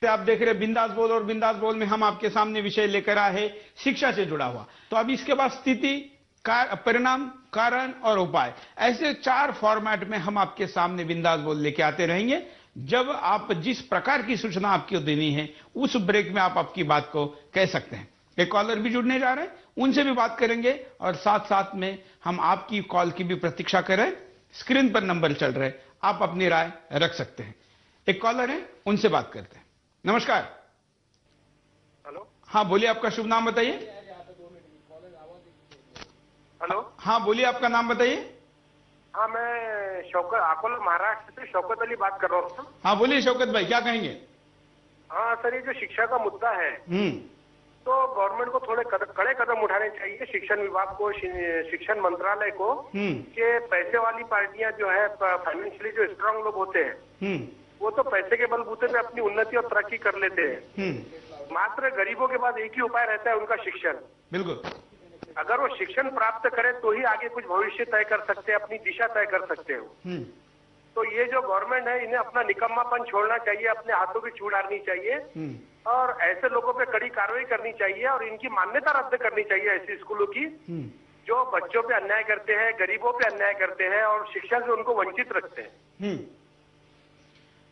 आप देख रहे हैं बिंदास बोल, और बिंदास बोल में हम आपके सामने विषय लेकर आए हैं शिक्षा से जुड़ा हुआ। तो अब इसके बाद स्थिति, परिणाम, कारण और उपाय, ऐसे 4 फॉर्मेट में हम आपके सामने बिंदास बोल लेके आते रहेंगे। जब आप जिस प्रकार की सूचना आपको देनी है उस ब्रेक में आप आपकी बात को कह सकते हैं। एक कॉलर भी जुड़ने जा रहे हैं, उनसे भी बात करेंगे और साथ साथ में हम आपकी कॉल की भी प्रतीक्षा करें। स्क्रीन पर नंबर चल रहे, आप अपनी राय रख सकते हैं। एक कॉलर है, उनसे बात करते हैं। नमस्कार। हेलो। हाँ बोलिए, आपका शुभ नाम बताइए। हेलो। हाँ बोलिए, आपका नाम बताइए। हाँ, मैं शौकत, अकोला महाराष्ट्र से शौकत अली बात कर रहा हूँ। हाँ बोलिए शौकत भाई, क्या कहेंगे। हाँ सर, ये जो शिक्षा का मुद्दा है तो गवर्नमेंट को थोड़े कड़े कदम उठाने चाहिए, शिक्षण विभाग को, शिक्षण मंत्रालय को, कि पैसे वाली पार्टियां जो है, फाइनेंशियली जो स्ट्रांग लोग होते हैं वो तो पैसे के बलबूते पे अपनी उन्नति और तरक्की कर लेते हैं। मात्र गरीबों के पास एक ही उपाय रहता है, उनका शिक्षण। बिल्कुल। अगर वो शिक्षण प्राप्त करे तो ही आगे कुछ भविष्य तय कर सकते हैं, अपनी दिशा तय कर सकते हो। तो ये जो गवर्नमेंट है, इन्हें अपना निकम्मापन छोड़ना चाहिए, अपने हाथों की छू डालनी चाहिए और ऐसे लोगों पे कड़ी कार्रवाई करनी चाहिए और इनकी मान्यता रद्द करनी चाहिए ऐसे स्कूलों की जो बच्चों पे अन्याय करते हैं, गरीबों पे अन्याय करते हैं और शिक्षा से उनको वंचित रखते हैं।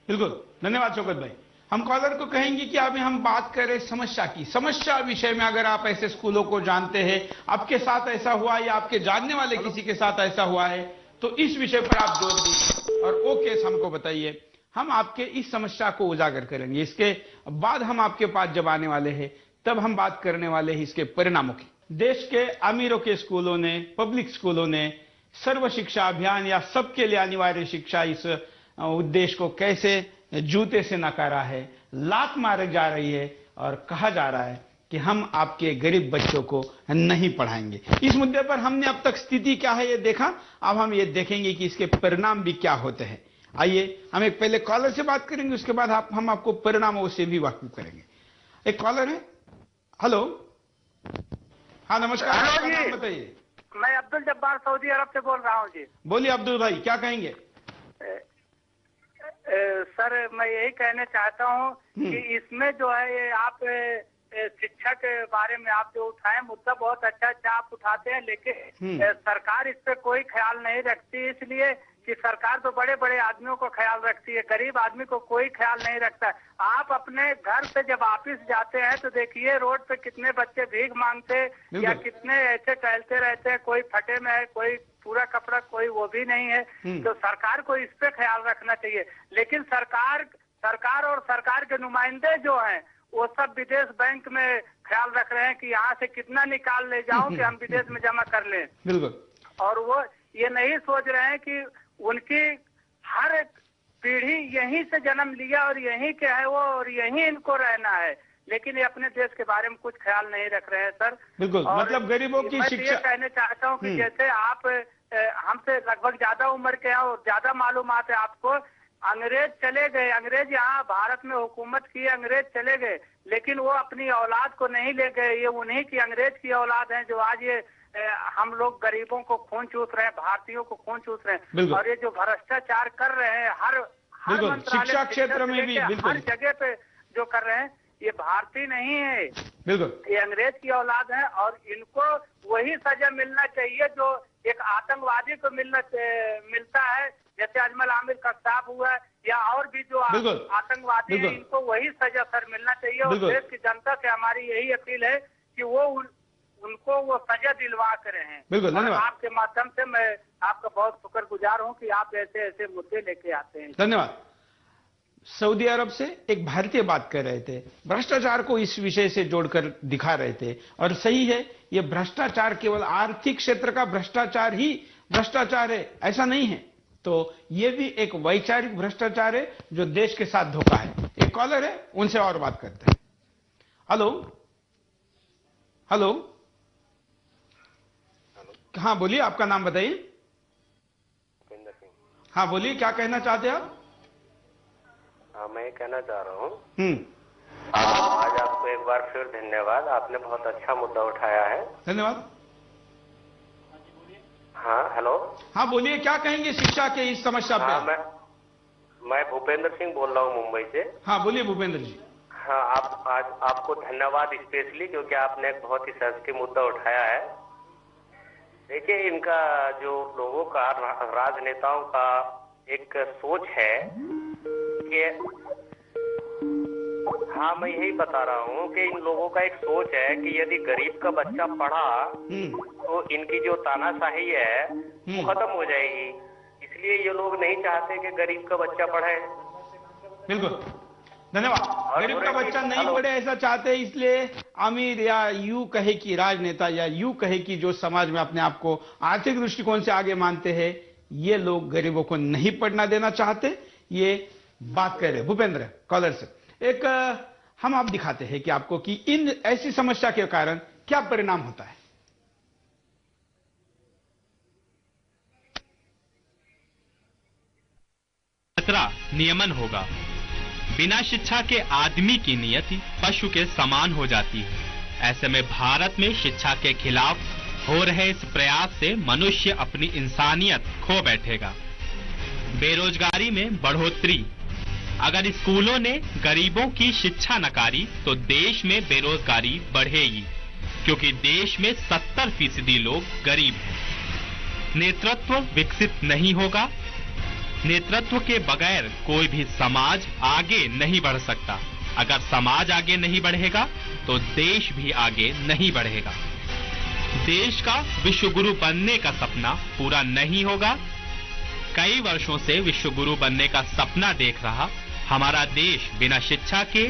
बिल्कुल, धन्यवाद शौकत भाई। हम कॉलर को कहेंगे कि अभी हम बात करें समस्या की। समस्या विषय में अगर आप ऐसे स्कूलों को जानते हैं, आपके साथ ऐसा हुआ या आपके जानने वाले किसी के साथ ऐसा हुआ है, तो इस विषय पर आप जोर दीजिए और वो केस हमको बताइए। हम आपके इस समस्या को उजागर करेंगे। इसके बाद हम आपके पास जब आने वाले हैं तब हम बात करने वाले हैं इसके परिणामों की। देश के अमीरों के स्कूलों ने, पब्लिक स्कूलों ने सर्व शिक्षा अभियान या सबके लिए अनिवार्य शिक्षा इस उद्देश्य को कैसे जूते से नकारा है, लात मारे जा रही है और कहा जा रहा है कि हम आपके गरीब बच्चों को नहीं पढ़ाएंगे। इस मुद्दे पर हमने अब तक स्थिति क्या है ये देखा, अब हम ये देखेंगे कि इसके परिणाम भी क्या होते हैं। आइए हम एक पहले कॉलर से बात करेंगे, उसके बाद हम आपको परिणामों से भी वाकिफ करेंगे। एक कॉलर है। हेलो। हाँ नमस्कार। हेलो जी, बताइए। मैं अब्दुल जब्बार सऊदी अरब से बोल रहा हूँ जी। बोलिए अब्दुल भाई, क्या कहेंगे। सर मैं यही कहना चाहता हूँ कि इसमें जो है ये आप शिक्षा के बारे में आप जो उठाए मुद्दा बहुत अच्छा आप उठाते हैं, लेकिन सरकार इस पे कोई ख्याल नहीं रखती, इसलिए कि सरकार तो बड़े बड़े आदमियों को ख्याल रखती है, गरीब आदमी को कोई ख्याल नहीं रखता। आप अपने घर से जब ऑफिस जाते हैं तो देखिए रोड पे कितने बच्चे भीख मांगते या कितने ऐसे टहलते रहते हैं, कोई फटे में है, कोई पूरा कपड़ा, कोई वो भी नहीं है। तो सरकार को इस पे ख्याल रखना चाहिए। लेकिन सरकार और सरकार के नुमाइंदे जो हैं वो सब विदेश बैंक में ख्याल रख रहे हैं कि यहाँ से कितना निकाल ले जाओ कि हम विदेश में जमा कर लें। बिल्कुल। और वो ये नहीं सोच रहे हैं कि उनकी हर पीढ़ी यहीं से जन्म लिया और यहीं के है वो और यहीं इनको रहना है, लेकिन ये अपने देश के बारे में कुछ ख्याल नहीं रख रहे हैं सर। बिल्कुल, मतलब गरीबों की शिक्षा। ये कहना चाहता हूँ कि जैसे आप हमसे लगभग ज्यादा उम्र के हैं और ज्यादा मालूमात है आपको। अंग्रेज चले गए, अंग्रेज यहाँ भारत में हुकूमत की, अंग्रेज चले गए, लेकिन वो अपनी औलाद को नहीं ले गए। ये उन्हीं की अंग्रेज की औलाद है जो आज ये हम लोग गरीबों को खून चूस रहे हैं, भारतीयों को खून चूस रहे हैं। और ये जो भ्रष्टाचार कर रहे हैं हर मंत्रालय, शिक्षा क्षेत्र में भी हर जगह पे जो कर रहे हैं, ये भारतीय नहीं है, बिल्कुल ये अंग्रेज की औलाद है। और इनको वही सजा मिलना चाहिए जो एक आतंकवादी को मिलता है, जैसे अजमल आमिर का साहब हुआ या और भी जो आतंकवादी है, इनको वही सजा सर मिलना चाहिए। और देश की जनता से हमारी यही अपील है कि वो उनको वो सजा दिलवा कर रहे हैं। बिल्कुल, धन्यवाद। आपके माध्यम से मैं आपका बहुत शुक्रगुजार हूँ कि आप ऐसे ऐसे मुद्दे लेके आते हैं। धन्यवाद। सऊदी अरब से एक भारतीय बात कर रहे थे, भ्रष्टाचार को इस विषय से जोड़कर दिखा रहे थे। और सही है, ये भ्रष्टाचार केवल आर्थिक क्षेत्र का भ्रष्टाचार ही भ्रष्टाचार है ऐसा नहीं है, तो ये भी एक वैचारिक भ्रष्टाचार है जो देश के साथ धोखा है। एक कॉलर है, उनसे और बात करते हैं। हेलो। हेलो। हाँ बोलिए, आपका नाम बताइए। भूपेंद्र सिंह। हाँ बोलिए, क्या कहना चाहते हैं आप। हाँ, मैं कहना चाह रहा हूँ आज आपको एक बार फिर धन्यवाद, आपने बहुत अच्छा मुद्दा उठाया है। धन्यवाद। हाँ हेलो। हाँ बोलिए, क्या कहेंगे शिक्षा के इस समस्या पे। हाँ, मैं भूपेंद्र सिंह बोल रहा हूँ मुंबई से। हाँ बोलिए भूपेंद्र जी। हाँ, आप आज आपको धन्यवाद स्पेशली, क्योंकि आपने एक बहुत ही सेंसिटिव मुद्दा उठाया है। देखिए, इनका जो लोगों का, राजनेताओं का एक सोच है कि, हाँ मैं यही बता रहा हूँ कि इन लोगों का एक सोच है कि यदि गरीब का बच्चा पढ़ा तो इनकी जो तानाशाही है वो खत्म हो जाएगी। इसलिए ये लोग नहीं चाहते कि गरीब का बच्चा पढ़े। बिल्कुल, धन्यवाद। गरीब का बच्चा नहीं पढ़े ऐसा चाहते हैं, इसलिए अमीर या यूं कहे कि राजनेता या यूं कहे कि जो समाज में अपने आप को आर्थिक दृष्टिकोण से आगे मानते हैं, ये लोग गरीबों को नहीं पढ़ना देना चाहते। ये बात कर रहे भूपेंद्र कॉलर से। एक हम आप दिखाते हैं कि आपको कि इन ऐसी समस्या के कारण क्या परिणाम होता है। खतरा नियमन होगा। बिना शिक्षा के आदमी की नियति पशु के समान हो जाती है। ऐसे में भारत में शिक्षा के खिलाफ हो रहे इस प्रयास से मनुष्य अपनी इंसानियत खो बैठेगा। बेरोजगारी में बढ़ोतरी। अगर स्कूलों ने गरीबों की शिक्षा नकारी तो देश में बेरोजगारी बढ़ेगी, क्योंकि देश में 70% लोग गरीब हैं। नेतृत्व विकसित नहीं होगा। नेतृत्व के बगैर कोई भी समाज आगे नहीं बढ़ सकता। अगर समाज आगे नहीं बढ़ेगा तो देश भी आगे नहीं बढ़ेगा। देश का विश्व गुरु बनने का सपना पूरा नहीं होगा। कई वर्षों से विश्व गुरु बनने का सपना देख रहा हमारा देश बिना शिक्षा के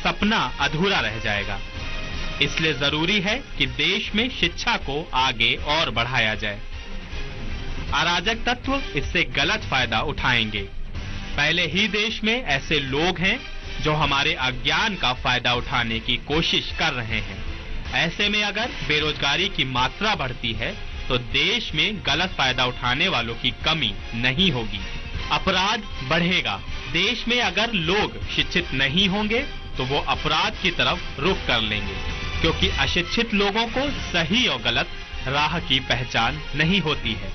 सपना अधूरा रह जाएगा। इसलिए जरूरी है कि देश में शिक्षा को आगे और बढ़ाया जाए। अराजक तत्व इससे गलत फायदा उठाएंगे। पहले ही देश में ऐसे लोग हैं जो हमारे अज्ञान का फायदा उठाने की कोशिश कर रहे हैं। ऐसे में अगर बेरोजगारी की मात्रा बढ़ती है तो देश में गलत फायदा उठाने वालों की कमी नहीं होगी। अपराध बढ़ेगा। देश में अगर लोग शिक्षित नहीं होंगे तो वो अपराध की तरफ रुख कर लेंगे, क्योंकि अशिक्षित लोगों को सही और गलत राह की पहचान नहीं होती है।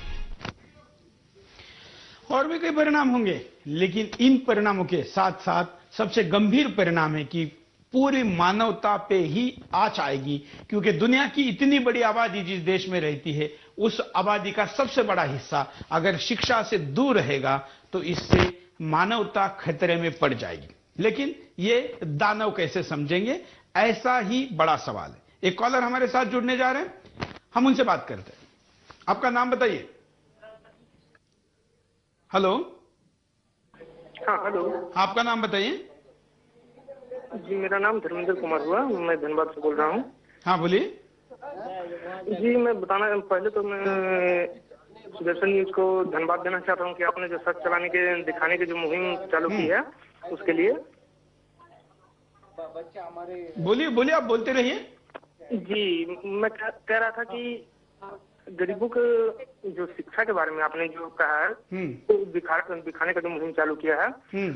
और भी कई परिणाम होंगे, लेकिन इन परिणामों के साथ साथ सबसे गंभीर परिणाम है कि पूरी मानवता पे ही आंच आएगी, क्योंकि दुनिया की इतनी बड़ी आबादी जिस देश में रहती है उस आबादी का सबसे बड़ा हिस्सा अगर शिक्षा से दूर रहेगा तो इससे मानवता खतरे में पड़ जाएगी। लेकिन ये दानव कैसे समझेंगे, ऐसा ही बड़ा सवाल है। एक कॉलर हमारे साथ जुड़ने जा रहे हैं, हम उनसे बात करते हैं। आपका नाम बताइए। हेलो। हाँ, हेलो। आपका नाम बताइए। जी, मेरा नाम धर्मेंद्र कुमार हुआ, मैं धनबाद से बोल रहा हूँ। हाँ, बोलिए। जी, मैं बताना पहले तो मैं सुदर्शन न्यूज को धन्यवाद देना चाहता हूँ कि आपने जो सच चलाने के दिखाने की जो मुहिम चालू की है उसके लिए। बोलिए बोलिए, आप बोलते रहिए। जी, मैं कह रहा था कि गरीबों के जो शिक्षा के बारे में आपने जो कहा है तो दिखाने का जो मुहिम चालू किया है,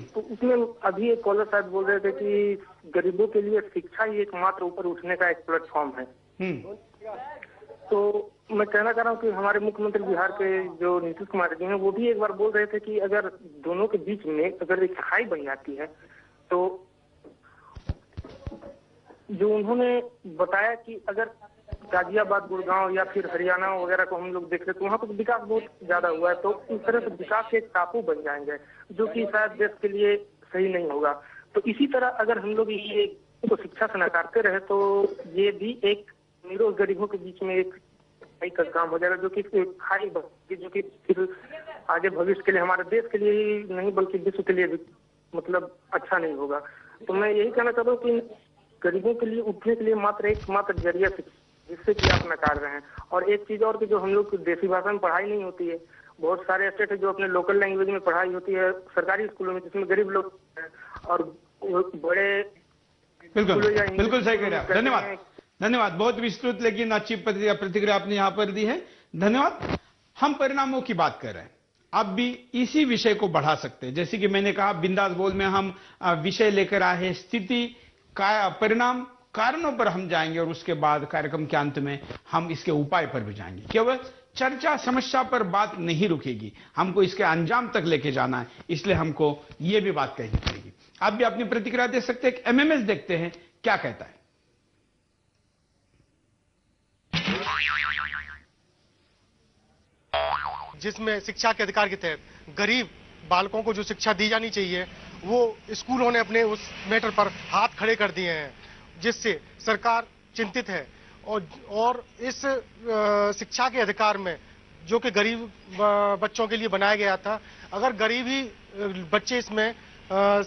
तो उसमें अभी एक कॉलर शायद बोल रहे थे कि गरीबों के लिए शिक्षा ही एकमात्र ऊपर उठने का एक प्लेटफॉर्म है। तो मैं कहना चाह रहा हूँ कि हमारे मुख्यमंत्री बिहार के जो नीतीश कुमार जी हैं वो भी एक बार बोल रहे थे कि अगर दोनों के बीच में अगर एक खाई बन जाती है तो जो उन्होंने बताया कि अगर गाजियाबाद, गुड़गांव या फिर हरियाणा वगैरह को हम लोग देख रहे तो वहाँ पर विकास बहुत ज्यादा हुआ है, तो इस तरह से विकास के एक टापू बन जाएंगे जो कि शायद देश के लिए सही नहीं होगा। तो इसी तरह अगर हम लोग ये तो शिक्षा से नकारते रहे तो ये भी एक अमीरों और गरीबों के बीच में एक का काम हो जाएगा, जो कि खाई जो कि फिर आगे भविष्य के लिए हमारे देश के लिए ही नहीं बल्कि विश्व के लिए भी मतलब अच्छा नहीं होगा। तो मैं यही कहना चाहता हूँ कि गरीबों के लिए उठने के लिए मात्र जरिया जिससे कि आप नकार रहे हैं। और एक चीज और कि जो हम लोग देसी भाषा में पढ़ाई नहीं होती है, बहुत सारे स्टेट है जो अपने लोकल लैंग्वेज में पढ़ाई होती है सरकारी स्कूलों में, जिसमें गरीब लोग और बड़े बिल्कुल सही कह रहे हैं। धन्यवाद धन्यवाद, बहुत विस्तृत लेकिन अच्छी प्रतिक्रिया आपने यहाँ पर दी है, धन्यवाद। हम परिणामों की बात कर रहे हैं, अब भी इसी विषय को बढ़ा सकते हैं। जैसे कि मैंने कहा बिंदास बोल में हम विषय लेकर आए हैं, स्थिति का परिणाम कारणों पर हम जाएंगे और उसके बाद कार्यक्रम के अंत में हम इसके उपाय पर भी जाएंगे। केवल चर्चा समस्या पर बात नहीं रुकेगी, हमको इसके अंजाम तक लेके जाना है, इसलिए हमको ये भी बात कहनी पड़ेगी। आप भी अपनी प्रतिक्रिया दे सकते हैं। एमएमएस देखते हैं क्या कहता है। जिसमें शिक्षा के अधिकार के तहत गरीब बालकों को जो शिक्षा दी जानी चाहिए वो स्कूलों ने अपने उस मैटर पर हाथ खड़े कर दिए हैं, जिससे सरकार चिंतित है। और इस शिक्षा के अधिकार में जो कि गरीब बच्चों के लिए बनाया गया था, अगर गरीब ही बच्चे इसमें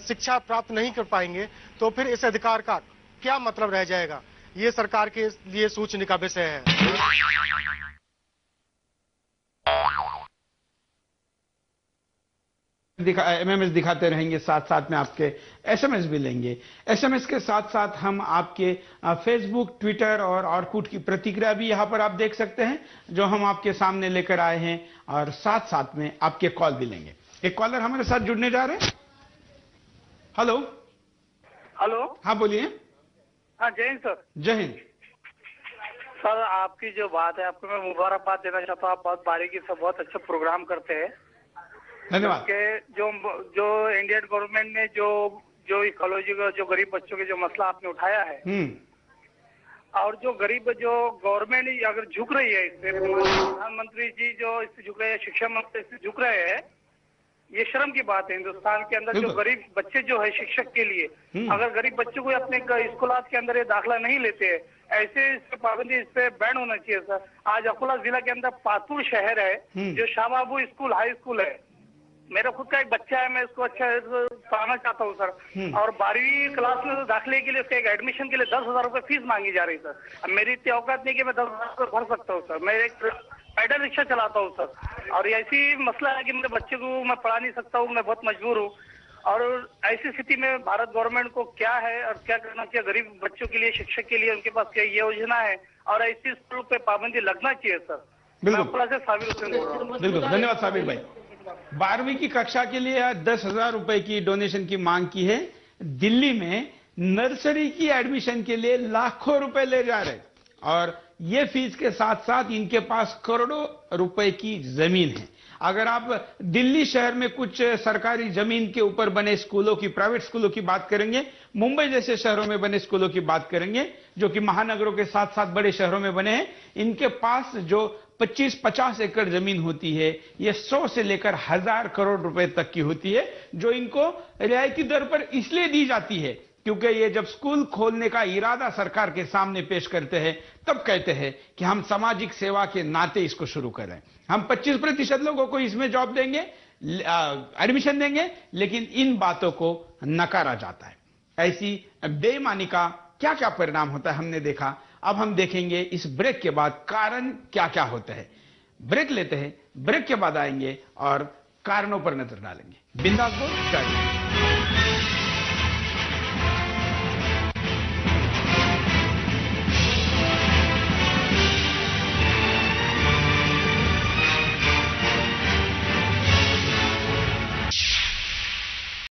शिक्षा प्राप्त नहीं कर पाएंगे तो फिर इस अधिकार का क्या मतलब रह जाएगा। ये सरकार के लिए सोचने का विषय है। एमएमएस दिखाते रहेंगे, साथ साथ में आपके एसएमएस भी लेंगे। एसएमएस के साथ साथ हम आपके फेसबुक, ट्विटर और ऑर्कुट की प्रतिक्रिया भी यहां पर आप देख सकते हैं, जो हम आपके सामने लेकर आए हैं, और साथ साथ में आपके कॉल भी लेंगे। एक कॉलर हमारे साथ जुड़ने जा रहे हैं। हेलो। हेलो। हाँ बोलिए। हाँ जय हिंद सर। जय हिंद सर। आपकी जो बात है, आपको मैं मुबारकबाद देना चाहता हूँ। आप बहुत बारीकी से बहुत अच्छा प्रोग्राम करते हैं। धन्यवाद। जो इंडियन गवर्नमेंट ने जो इकोलॉजी का जो गरीब बच्चों के जो मसला आपने उठाया है, और जो गरीब जो गवर्नमेंट अगर झुक रही है इससे, प्रधानमंत्री जी जो इससे झुक रहे हैं, शिक्षा मंत्री इससे झुक रहे हैं, ये शर्म की बात है। हिंदुस्तान के अंदर जो गरीब बच्चे जो है शिक्षक के लिए, अगर गरीब बच्चों को अपने स्कूलात के अंदर ये दाखिला नहीं लेते हैं, ऐसे इस पे पाबंदी, इस पे बैन होना चाहिए सर। आज अकोला जिला के अंदर पातुर शहर है, जो शाह बाबू स्कूल हाई स्कूल है। मेरा खुद का एक बच्चा है, मैं इसको अच्छा पढ़ाना चाहता हूँ सर। और 12वीं क्लास में तो दाखिले के लिए उसके एक एडमिशन के लिए 10,000 रुपए फीस मांगी जा रही सर। अब मेरी इतनी औकात नहीं कि मैं 10,000 रुपए भर सकता हूँ सर। मैं एक पैडल रिक्शा चलाता हूँ सर, और ऐसी मसला है कि मेरे बच्चे को मैं पढ़ा नहीं सकता हूँ, मैं बहुत मजबूर हूँ। और ऐसी स्थिति में भारत गवर्नमेंट को क्या है और क्या करना चाहिए गरीब बच्चों के लिए, शिक्षक के लिए, उनके पास क्या योजना है, और ऐसी स्कूल पे पाबंदी लगना चाहिए सर। मैं अकोला से साबिर हुसैन बोल रहा हूँ। बिल्कुल, धन्यवाद साबिर भाई। 12वीं की कक्षा के लिए 10,000 रुपए की डोनेशन की मांग की है। दिल्ली में नर्सरी की एडमिशन के लिए लाखों रुपए ले जा रहे, और ये फीस के साथ साथ इनके पास करोड़ों रुपए की जमीन है। अगर आप दिल्ली शहर में कुछ सरकारी जमीन के ऊपर बने स्कूलों की, प्राइवेट स्कूलों की बात करेंगे, मुंबई जैसे शहरों में बने स्कूलों की बात करेंगे, जो कि महानगरों के साथ साथ बड़े शहरों में बने हैं, इनके पास जो 25-50 एकड़ जमीन होती है, ये 100 से लेकर 1000 करोड़ रुपए तक की होती है, जो इनको रियायती दर पर इसलिए दी जाती है क्योंकि ये जब स्कूल खोलने का इरादा सरकार के सामने पेश करते हैं, तब कहते हैं कि हम सामाजिक सेवा के नाते इसको शुरू कर रहे हैं। हम 25% लोगों को इसमें जॉब देंगे, एडमिशन देंगे, लेकिन इन बातों को नकारा जाता है। ऐसी बेईमानी का क्या क्या परिणाम होता है हमने देखा। अब हम देखेंगे इस ब्रेक के बाद कारण क्या क्या होते हैं। ब्रेक लेते हैं, ब्रेक के बाद आएंगे और कारणों पर नजर डालेंगे। बिंदास बोल।